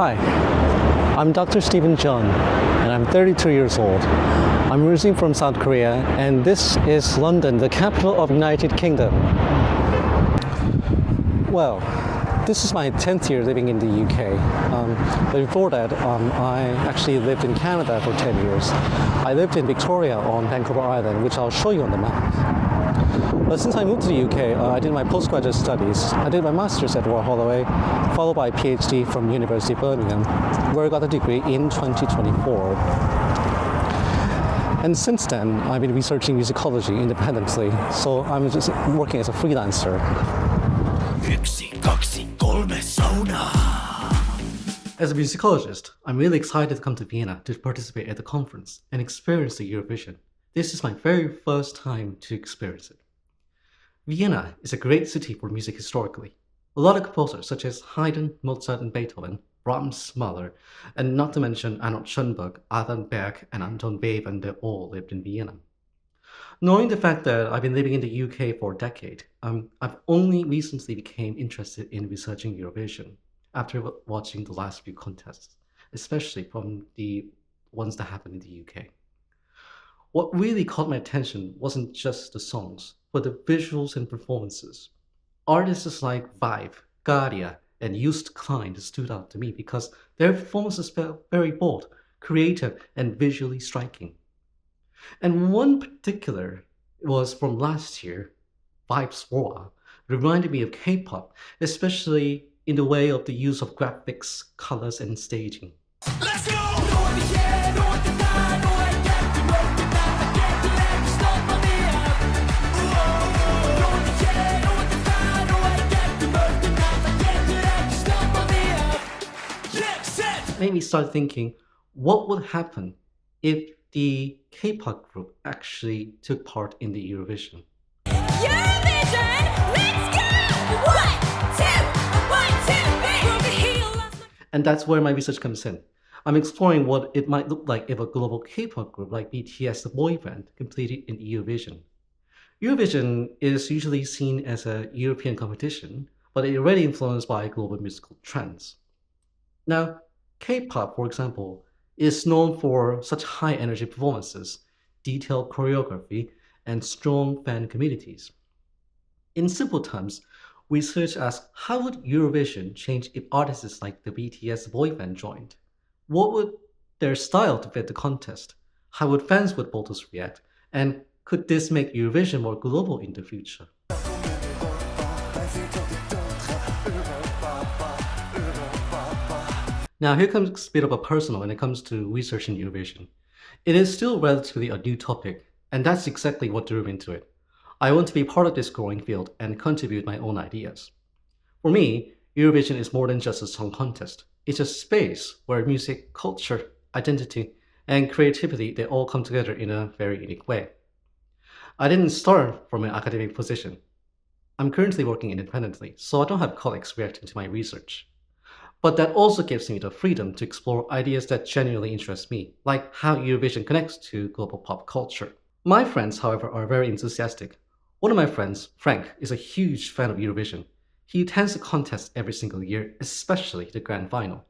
Hi, I'm Dr. Stephen Jeon, and I'm 32 years old. I'm originally from South Korea, and this is London, the capital of United Kingdom. Well, this is my 10th year living in the UK. But before that, I actually lived in Canada for 10 years. I lived in Victoria on Vancouver Island, which I'll show you on the map. But since I moved to the UK, I did my postgraduate studies. I did my master's at Royal Holloway, followed by a PhD from University of Birmingham, where I got a degree in 2024. And since then, I've been researching musicology independently, so I'm just working as a freelancer. As a musicologist, I'm really excited to come to Vienna to participate at the conference and experience the Eurovision. This is my very first time to experience it. Vienna is a great city for music historically. A lot of composers such as Haydn, Mozart and Beethoven, Brahms, Mahler, and not to mention Arnold Schoenberg, Adam Berg and Anton Webern, they all lived in Vienna. Knowing the fact that I've been living in the UK for a decade, I've only recently became interested in researching Eurovision after watching the last few contests, especially from the ones that happened in the UK. What really caught my attention wasn't just the songs, but the visuals and performances. Artists like Vibe, Gadia, and Just Klein stood out to me because their performances felt very bold, creative, and visually striking. And one particular was from last year, Vibe's Roar, reminded me of K-pop, especially in the way of the use of graphics, colors, and staging. Let's go! Made me start thinking, what would happen if the K-pop group actually took part in the Eurovision? Eurovision, let's go! 1, 2, 1, 2, 3. And that's where my research comes in. I'm exploring what it might look like if a global K-pop group like BTS, the boy band, competed in Eurovision. Eurovision is usually seen as a European competition, but it's already influenced by global musical trends. Now, K-pop, for example, is known for such high-energy performances, detailed choreography, and strong fan communities. In simple terms, research asks how would Eurovision change if artists like the BTS boy band joined? What would their style to fit the contest? How would fans with voters react? And could this make Eurovision more global in the future? Now here comes a bit of a personal when it comes to researching Eurovision. It is still relatively a new topic, and that's exactly what drew me into it. I want to be part of this growing field and contribute my own ideas. For me, Eurovision is more than just a song contest. It's a space where music, culture, identity, and creativity, they all come together in a very unique way. I didn't start from an academic position. I'm currently working independently, so I don't have colleagues reacting to my research. But that also gives me the freedom to explore ideas that genuinely interest me, like how Eurovision connects to global pop culture. My friends, however, are very enthusiastic. One of my friends, Frank, is a huge fan of Eurovision. He attends the contest every single year, especially the grand final.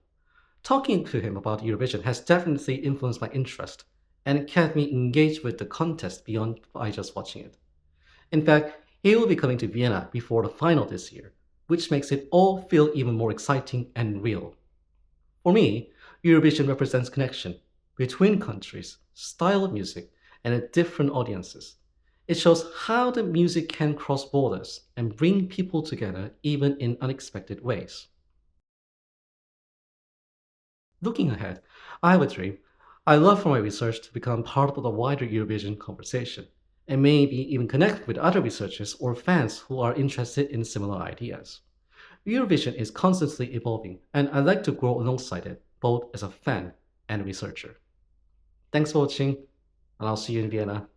Talking to him about Eurovision has definitely influenced my interest and kept me engaged with the contest beyond just watching it. In fact, he will be coming to Vienna before the final this year, which makes it all feel even more exciting and real. For me, Eurovision represents connection between countries, style of music, and different audiences. It shows how the music can cross borders and bring people together even in unexpected ways. Looking ahead, I have a dream. I love for my research to become part of the wider Eurovision conversation, and maybe even connect with other researchers or fans who are interested in similar ideas. Eurovision is constantly evolving, and I'd like to grow alongside it, both as a fan and researcher. Thanks for watching, and I'll see you in Vienna.